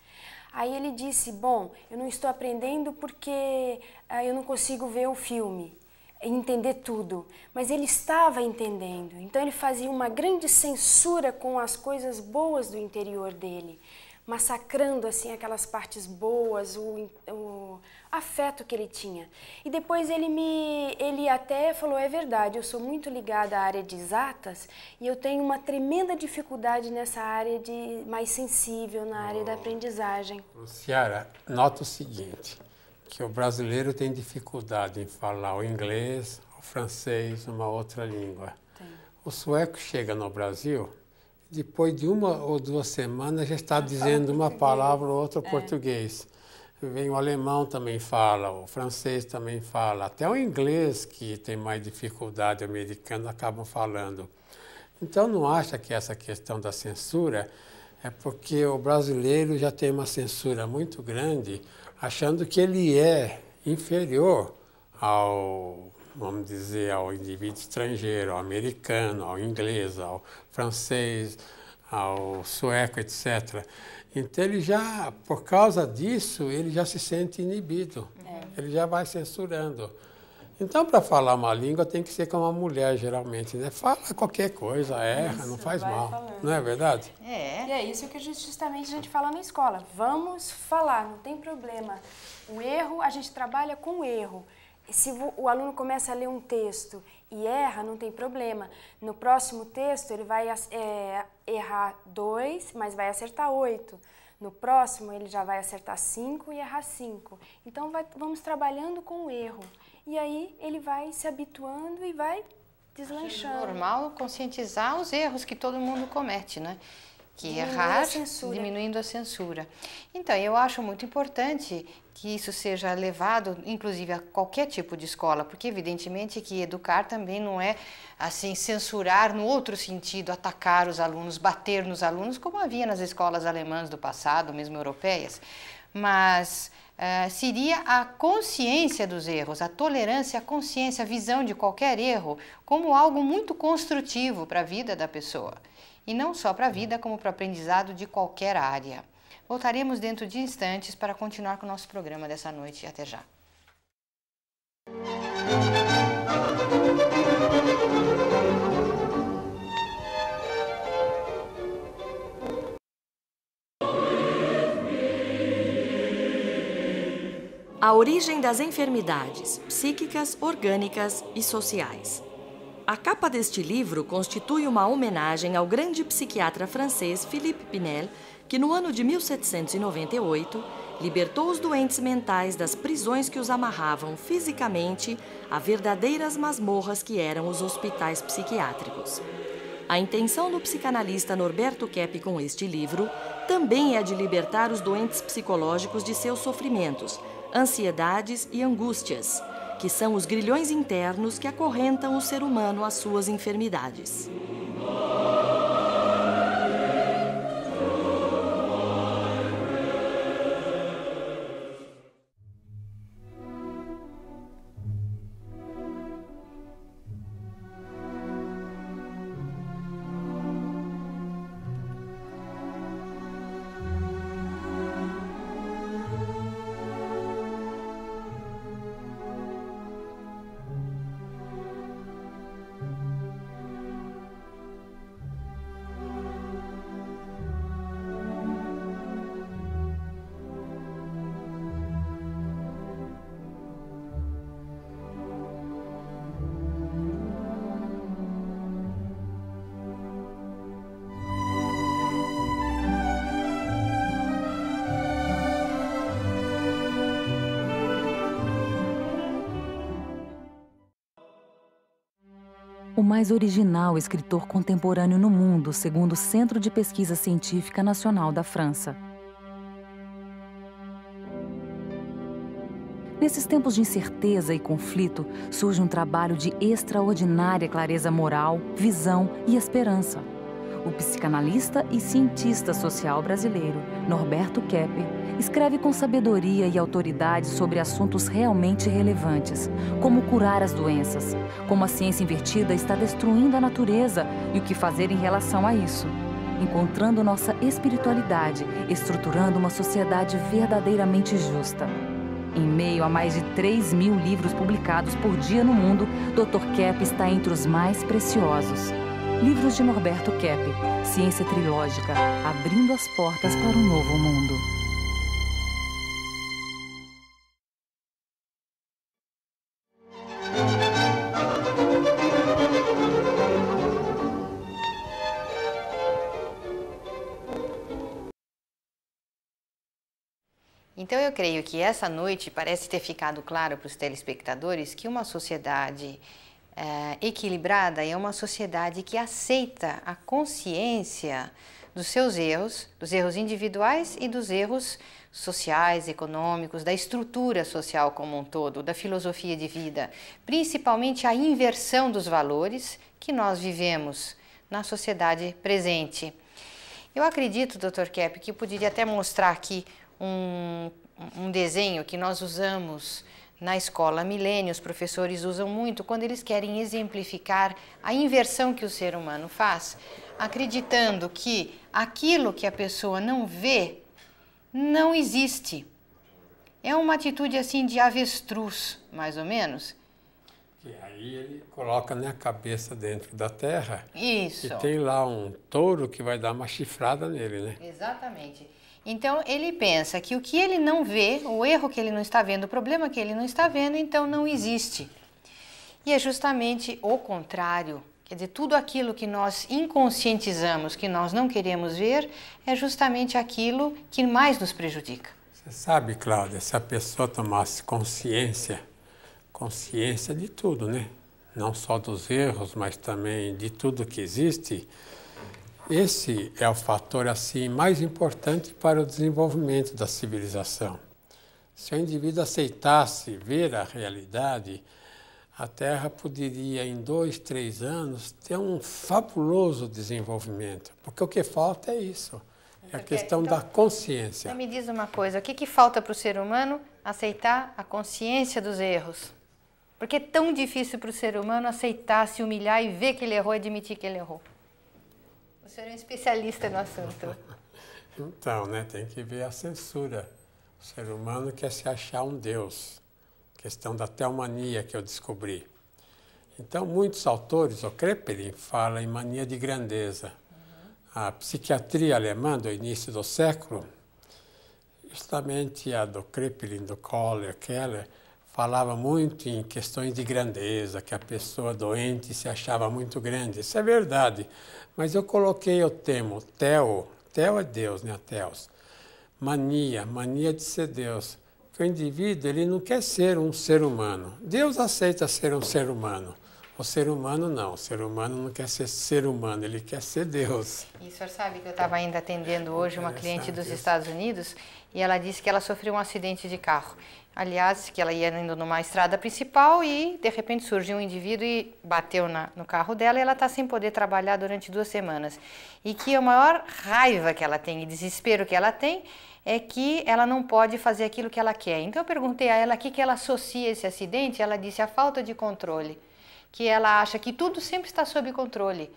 Aí ele disse, bom, eu não estou aprendendo porque eu não consigo ver o filme. Entender tudo, mas ele estava entendendo, então ele fazia uma grande censura com as coisas boas do interior dele, massacrando assim aquelas partes boas, o afeto que ele tinha. E depois ele até falou, é verdade, eu sou muito ligada à área de exatas e eu tenho uma tremenda dificuldade nessa área mais sensível, na área da aprendizagem. Luciara, nota o seguinte, que o brasileiro tem dificuldade em falar o inglês, o francês, uma outra língua. Tem. O sueco chega no Brasil, depois de 1 ou 2 semanas já está dizendo uma palavra ou outra português. Vem o alemão também fala, o francês também fala, até o inglês, que tem mais dificuldade, o americano acabam falando. Então não acha que essa questão da censura é porque o brasileiro já tem uma censura muito grande, achando que ele é inferior ao, vamos dizer, ao indivíduo estrangeiro, ao americano, ao inglês, ao francês, ao sueco, etc. Então ele já, por causa disso, ele já se sente inibido, ele já vai censurando. Então, para falar uma língua, tem que ser como uma mulher, geralmente, né? Fala qualquer coisa, erra, não faz mal. Falando. Não é verdade? E é isso que justamente a gente fala na escola. Vamos falar, não tem problema. O erro, a gente trabalha com o erro. Se o aluno começa a ler um texto e erra, não tem problema. No próximo texto, ele vai errar 2, mas vai acertar 8. No próximo, ele já vai acertar 5 e errar 5. Então, vamos trabalhando com o erro. E aí ele vai se habituando e vai deslanchando. É normal conscientizar os erros que todo mundo comete, né? Que errar, diminuindo a censura. Então, eu acho muito importante que isso seja levado, inclusive, a qualquer tipo de escola, porque, evidentemente, que educar também não é, assim, censurar no outro sentido, atacar os alunos, bater nos alunos, como havia nas escolas alemãs do passado, mesmo europeias. mas seria a consciência dos erros, a tolerância, a consciência, a visão de qualquer erro como algo muito construtivo para a vida da pessoa. E não só para a vida, como para o aprendizado de qualquer área. Voltaremos dentro de instantes para continuar com o nosso programa dessa noite. Até já. A origem das enfermidades psíquicas, orgânicas e sociais. A capa deste livro constitui uma homenagem ao grande psiquiatra francês Philippe Pinel, que no ano de 1798 libertou os doentes mentais das prisões que os amarravam fisicamente a verdadeiras masmorras que eram os hospitais psiquiátricos. A intenção do psicanalista Norberto Kepp com este livro também é a de libertar os doentes psicológicos de seus sofrimentos, ansiedades e angústias, que são os grilhões internos que acorrentam o ser humano às suas enfermidades. O mais original escritor contemporâneo no mundo, segundo o Centro de Pesquisa Científica Nacional da França. Nesses tempos de incerteza e conflito, surge um trabalho de extraordinária clareza moral, visão e esperança. O psicanalista e cientista social brasileiro, Norberto Kepp, escreve com sabedoria e autoridade sobre assuntos realmente relevantes, como curar as doenças, como a ciência invertida está destruindo a natureza e o que fazer em relação a isso, encontrando nossa espiritualidade, estruturando uma sociedade verdadeiramente justa. Em meio a mais de 3.000 livros publicados por dia no mundo, Dr. Kepp está entre os mais preciosos. Livros de Norberto Kepp, Ciência Trilógica, abrindo as portas para um novo mundo. Então eu creio que essa noite parece ter ficado claro para os telespectadores que uma sociedade equilibrada é uma sociedade que aceita a consciência dos seus erros, dos erros individuais e dos erros sociais, econômicos, da estrutura social como um todo, da filosofia de vida, principalmente a inversão dos valores que nós vivemos na sociedade presente. Eu acredito, Dr. Kepp, que eu poderia até mostrar aqui um desenho que nós usamos na escola Milênio, os professores usam muito quando eles querem exemplificar a inversão que o ser humano faz, acreditando que aquilo que a pessoa não vê não existe. É uma atitude assim de avestruz, mais ou menos. E aí ele coloca a cabeça dentro da terra. Isso. E tem lá um touro que vai dar uma chifrada nele, né? Exatamente. Então, ele pensa que o que ele não vê, o erro que ele não está vendo, o problema que ele não está vendo, então não existe. E é justamente o contrário. Quer dizer, tudo aquilo que nós inconscientizamos, que nós não queremos ver, é justamente aquilo que mais nos prejudica. Você sabe, Cláudia, se a pessoa tomasse consciência de tudo, né? Não só dos erros, mas também de tudo que existe. Esse é o fator assim mais importante para o desenvolvimento da civilização. Se o indivíduo aceitasse ver a realidade, a Terra poderia em 2, 3 anos ter um fabuloso desenvolvimento, porque o que falta é isso, É a questão da consciência. Então me diz uma coisa, o que falta para o ser humano aceitar a consciência dos erros? Porque é tão difícil para o ser humano aceitar, se humilhar e ver que ele errou e admitir que ele errou. O senhor é um especialista no assunto. Então, né, tem que ver a censura. O ser humano quer se achar um Deus. Questão da teomania que eu descobri. Então, muitos autores, o Kraepelin fala em mania de grandeza. A psiquiatria alemã do início do século, justamente a do Kraepelin, do Keller, falava muito em questões de grandeza, que a pessoa doente se achava muito grande. Isso é verdade, mas eu coloquei o termo Theo é Deus, né, Theos. Mania de ser Deus. Que o indivíduo ele não quer ser um ser humano. Deus aceita ser um ser humano. O ser humano não. O ser humano não quer ser humano, ele quer ser Deus. E o senhor sabe que eu estava ainda atendendo hoje uma cliente dos Estados Unidos e ela disse que ela sofreu um acidente de carro. Aliás, que ela ia indo numa estrada principal e, de repente, surgiu um indivíduo e bateu no carro dela e ela está sem poder trabalhar durante 2 semanas. E que a maior raiva que ela tem e desespero que ela tem é que ela não pode fazer aquilo que ela quer. Então, eu perguntei a ela o que ela associa esse acidente. Ela disse a falta de controle, que ela acha que tudo sempre está sob controle.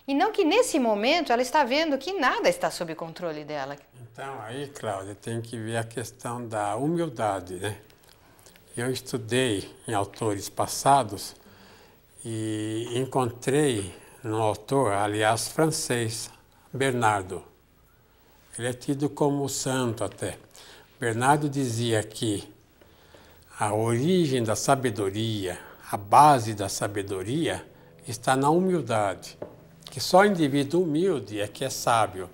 E não que nesse momento ela está vendo que nada está sob controle dela. Então, aí, Cláudia, tem que ver a questão da humildade, né? Eu estudei em autores passados e encontrei no autor, aliás, francês, Bernardo. Ele é tido como santo até. Bernardo dizia que a origem da sabedoria, a base da sabedoria, está na humildade. Que só o indivíduo humilde é que é sábio.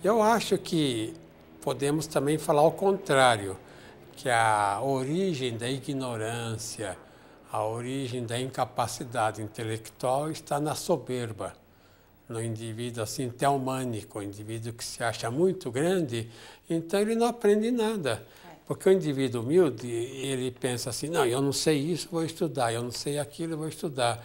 Eu acho que podemos também falar o contrário, que a origem da ignorância, a origem da incapacidade intelectual está na soberba, no indivíduo assim teomânico, o indivíduo que se acha muito grande, então ele não aprende nada. Porque o indivíduo humilde, ele pensa assim, não, eu não sei isso, vou estudar, eu não sei aquilo, vou estudar,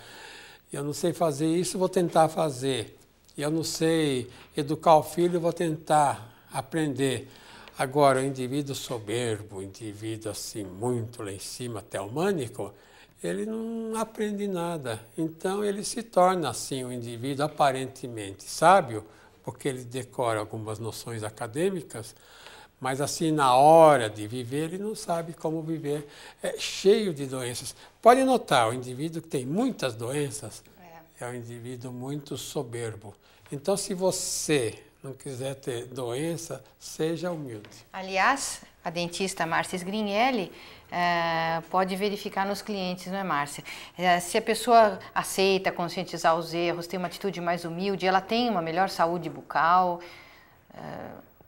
eu não sei fazer isso, vou tentar fazer, eu não sei educar o filho, vou tentar aprender. Agora, o indivíduo soberbo, o indivíduo assim, muito lá em cima, teomânico, ele não aprende nada. Então, ele se torna assim um indivíduo aparentemente sábio, porque ele decora algumas noções acadêmicas, mas assim, na hora de viver, ele não sabe como viver. É cheio de doenças. Pode notar, o indivíduo que tem muitas doenças é um indivíduo muito soberbo. Então, se você não quiser ter doença, seja humilde. Aliás, a dentista Márcia Sgrinelli pode verificar nos clientes, não é, Márcia? Se a pessoa aceita conscientizar os erros, tem uma atitude mais humilde, ela tem uma melhor saúde bucal.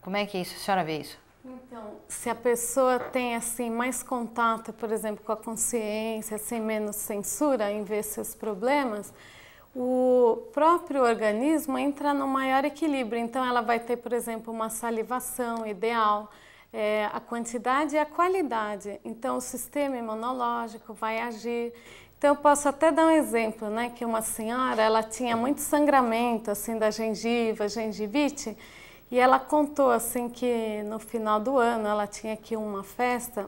Como é que é isso? A senhora vê isso? Então, se a pessoa tem assim mais contato, por exemplo, com a consciência, assim, menos censura em ver seus problemas, o próprio organismo entra no maior equilíbrio. Então, ela vai ter, por exemplo, uma salivação ideal, a quantidade e a qualidade. Então, o sistema imunológico vai agir. Então, eu posso até dar um exemplo, né? Que uma senhora, ela tinha muito sangramento, assim, da gengiva, gengivite, e ela contou, assim, que no final do ano ela tinha aqui uma festa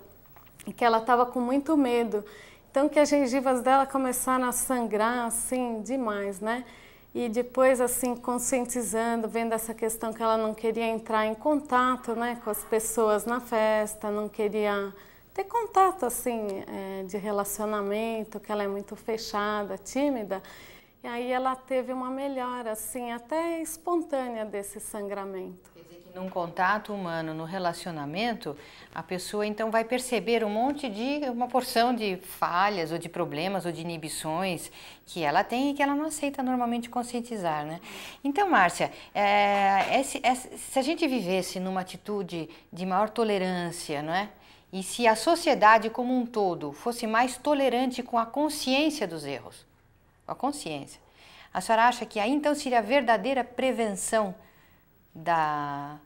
e que ela estava com muito medo. Então, que as gengivas dela começaram a sangrar, assim, demais, né? E depois, assim, conscientizando, vendo essa questão que ela não queria entrar em contato, né, com as pessoas na festa, não queria ter contato, assim, de relacionamento, que ela é muito fechada, tímida. E aí ela teve uma melhora, assim, até espontânea desse sangramento. Quer dizer que num contato humano, no relacionamento, a pessoa então vai perceber uma porção de falhas ou de problemas ou de inibições que ela tem e que ela não aceita normalmente conscientizar, né? Então, Márcia, se a gente vivesse numa atitude de maior tolerância, não é? E se a sociedade como um todo fosse mais tolerante com a consciência dos erros, a consciência. A senhora acha que aí então seria a verdadeira prevenção das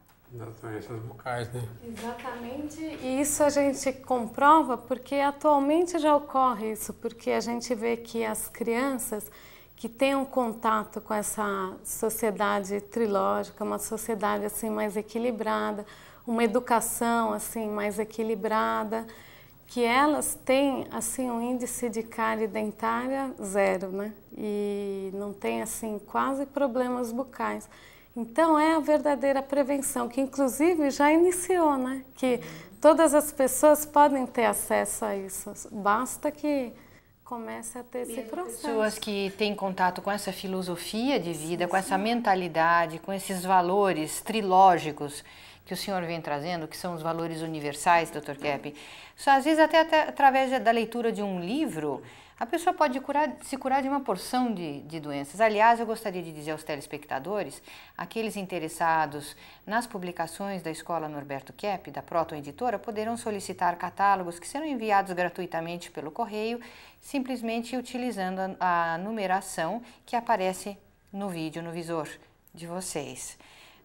doenças bucais, né? Exatamente, e isso a gente comprova porque atualmente já ocorre isso, porque a gente vê que as crianças que tenham contato com essa sociedade trilógica, uma sociedade assim mais equilibrada, uma educação assim mais equilibrada, que elas têm assim um índice de cárie dentária 0, né? E não tem assim quase problemas bucais. Então é a verdadeira prevenção, que inclusive já iniciou, né? Que todas as pessoas podem ter acesso a isso, basta que comece a ter esse processo. Pessoas que têm contato com essa filosofia de vida, com essa mentalidade, com esses valores trilógicos que o senhor vem trazendo, que são os valores universais, Dr. Kepp. Às vezes até através da leitura de um livro, a pessoa pode se curar de uma porção de doenças. Aliás, eu gostaria de dizer aos telespectadores, aqueles interessados nas publicações da Escola Norberto Kepp, da Proton Editora, poderão solicitar catálogos que serão enviados gratuitamente pelo correio, simplesmente utilizando a numeração que aparece no vídeo, no visor de vocês,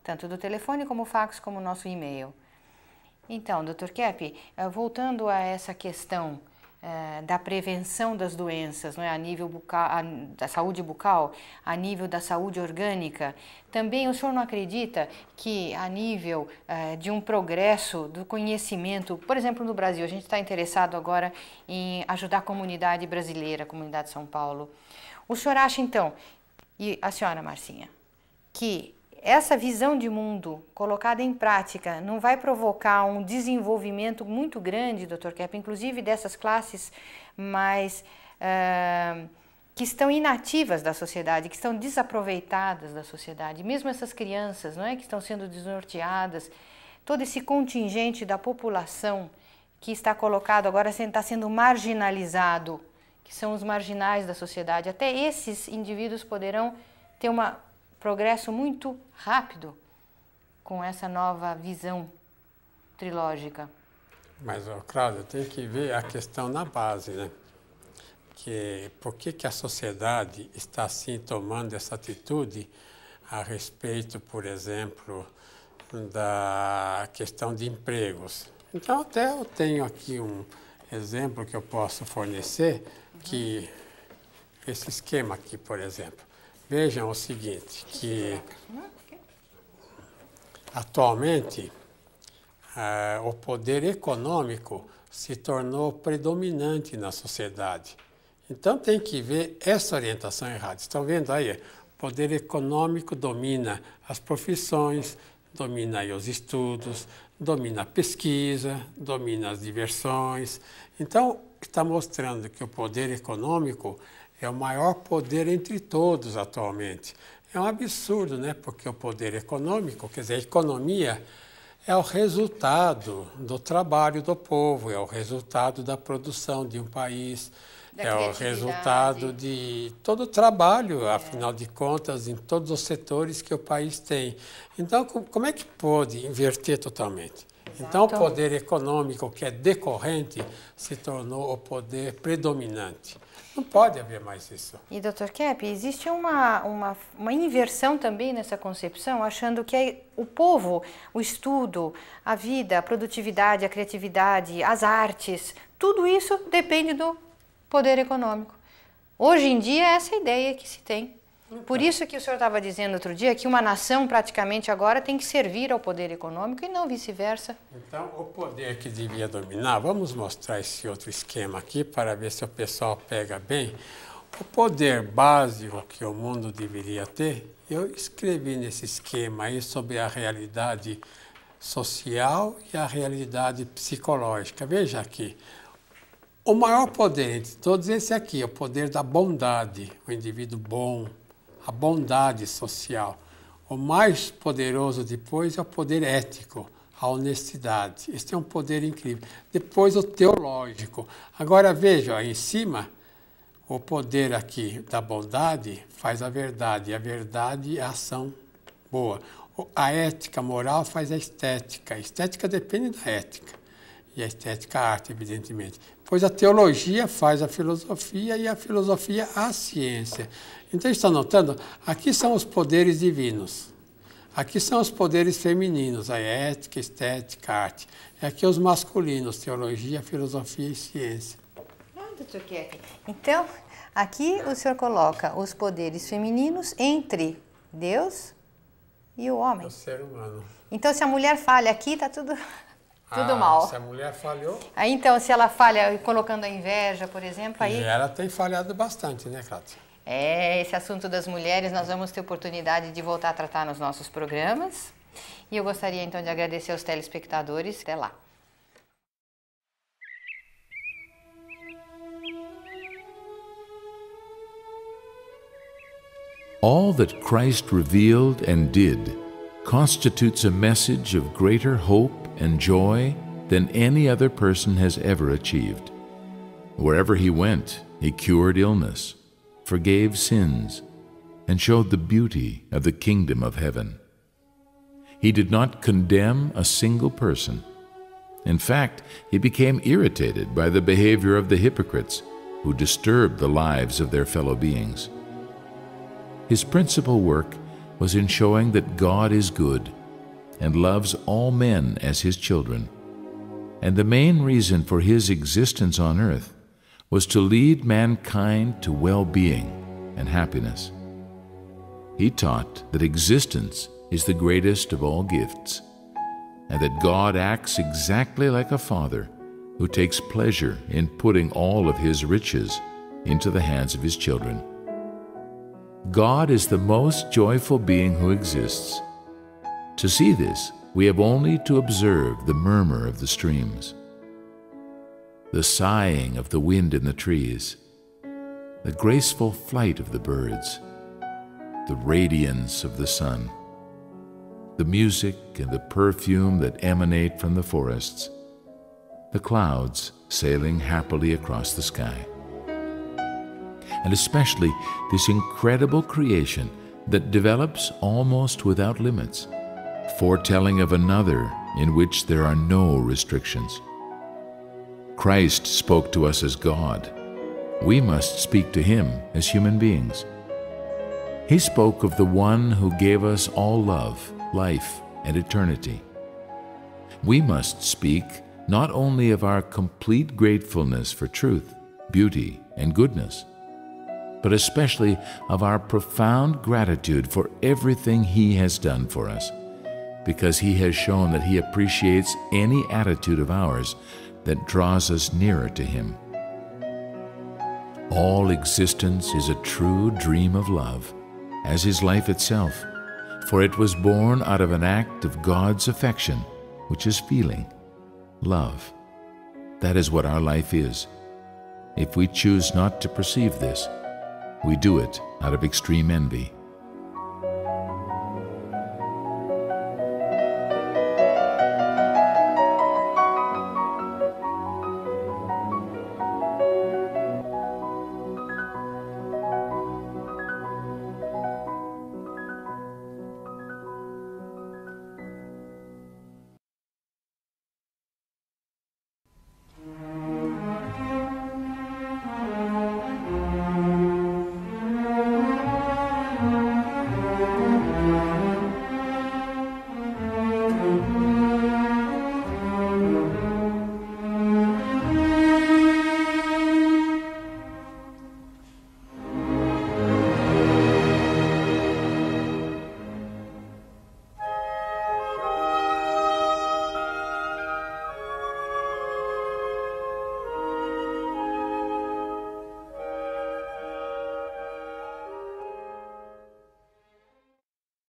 tanto do telefone como fax, como o nosso e-mail. Então, Dr. Kepp, voltando a essa questão da prevenção das doenças, não é? A nível bucal, da saúde bucal, a nível da saúde orgânica, também o senhor não acredita que a nível de um progresso do conhecimento, por exemplo, no Brasil, a gente está interessado agora em ajudar a comunidade brasileira, a comunidade de São Paulo. O senhor acha então, e a senhora Marcinha, que essa visão de mundo colocada em prática não vai provocar um desenvolvimento muito grande, Dr. Kepp, inclusive dessas classes mais que estão inativas da sociedade, que estão desaproveitadas da sociedade, mesmo essas crianças, não é, que estão sendo desnorteadas, todo esse contingente da população que está colocado agora, está sendo marginalizado, que são os marginais da sociedade, até esses indivíduos poderão ter progresso muito rápido com essa nova visão trilógica. Mas, Cláudia, tem que ver a questão na base, né? Por que a sociedade está assim tomando essa atitude a respeito, por exemplo, da questão de empregos? Então, até eu tenho aqui um exemplo que eu posso fornecer, que esse esquema aqui, por exemplo. Vejam o seguinte, que atualmente o poder econômico se tornou predominante na sociedade. Então tem que ver essa orientação errada. Estão vendo aí? O poder econômico domina as profissões, domina aí os estudos, domina a pesquisa, domina as diversões. Então está mostrando que o poder econômico é o maior poder entre todos atualmente. É um absurdo, né? Porque o poder econômico, quer dizer, a economia é o resultado do trabalho do povo, é o resultado da produção de um país, é o resultado de todo o trabalho, afinal de contas, em todos os setores que o país tem. Então, como é que pode inverter totalmente? Então, o poder econômico, que é decorrente, se tornou o poder predominante. Não pode haver mais isso. E, Dr. Kepp, existe uma inversão também nessa concepção, achando que o povo, o estudo, a vida, a produtividade, a criatividade, as artes, tudo isso depende do poder econômico. Hoje em dia, essa é a ideia que se tem. Por isso que o senhor estava dizendo outro dia que uma nação praticamente agora tem que servir ao poder econômico e não vice-versa. Então, o poder que devia dominar, vamos mostrar esse outro esquema aqui para ver se o pessoal pega bem. O poder básico que o mundo deveria ter, eu escrevi nesse esquema aí sobre a realidade social e a realidade psicológica. Veja aqui. O maior poder entre todos esse aqui, é o poder da bondade, o indivíduo bom, a bondade social. O mais poderoso depois é o poder ético, a honestidade. Esse é um poder incrível. Depois o teológico. Agora veja, aí em cima, o poder aqui da bondade faz a verdade. E a verdade é a ação boa. A ética moral faz a estética. A estética depende da ética. E a estética a arte, evidentemente. Pois a teologia faz a filosofia e a filosofia a ciência. Então, estão notando? Aqui são os poderes divinos. Aqui são os poderes femininos, a ética, estética, arte. E aqui os masculinos, teologia, filosofia e ciência. Dr. Kepp, então, Aqui o senhor coloca os poderes femininos entre Deus e o homem. O ser humano. Então, se a mulher falha aqui, está tudo mal. Se a mulher falhou... Aí, então, se ela falha colocando a inveja, por exemplo, aí... E ela tem falhado bastante, né, Kátia? Esse assunto das mulheres nós vamos ter oportunidade de voltar a tratar nos nossos programas. E eu gostaria, então, de agradecer aos telespectadores. Até lá. All that Christ revealed and did constitutes a message of greater hope and joy than any other person has ever achieved. Wherever he went, he cured illness, forgave sins, and showed the beauty of the kingdom of heaven. He did not condemn a single person. In fact, he became irritated by the behavior of the hypocrites who disturbed the lives of their fellow beings. His principal work was in showing that God is good and loves all men as his children. And the main reason for his existence on earth was to lead mankind to well-being and happiness. He taught that existence is the greatest of all gifts, and that God acts exactly like a father who takes pleasure in putting all of his riches into the hands of his children. God is the most joyful being who exists. To see this, we have only to observe the murmur of the streams, the sighing of the wind in the trees, the graceful flight of the birds, the radiance of the sun, the music and the perfume that emanate from the forests, the clouds sailing happily across the sky, and especially this incredible creation that develops almost without limits, foretelling of another in which there are no restrictions. Christ spoke to us as God. We must speak to him as human beings. He spoke of the one who gave us all love, life, and eternity. We must speak not only of our complete gratefulness for truth, beauty, and goodness, but especially of our profound gratitude for everything he has done for us, because he has shown that he appreciates any attitude of ours that draws us nearer to him. All existence is a true dream of love, as is life itself, for it was born out of an act of God's affection, which is feeling, love. That is what our life is. If we choose not to perceive this, we do it out of extreme envy.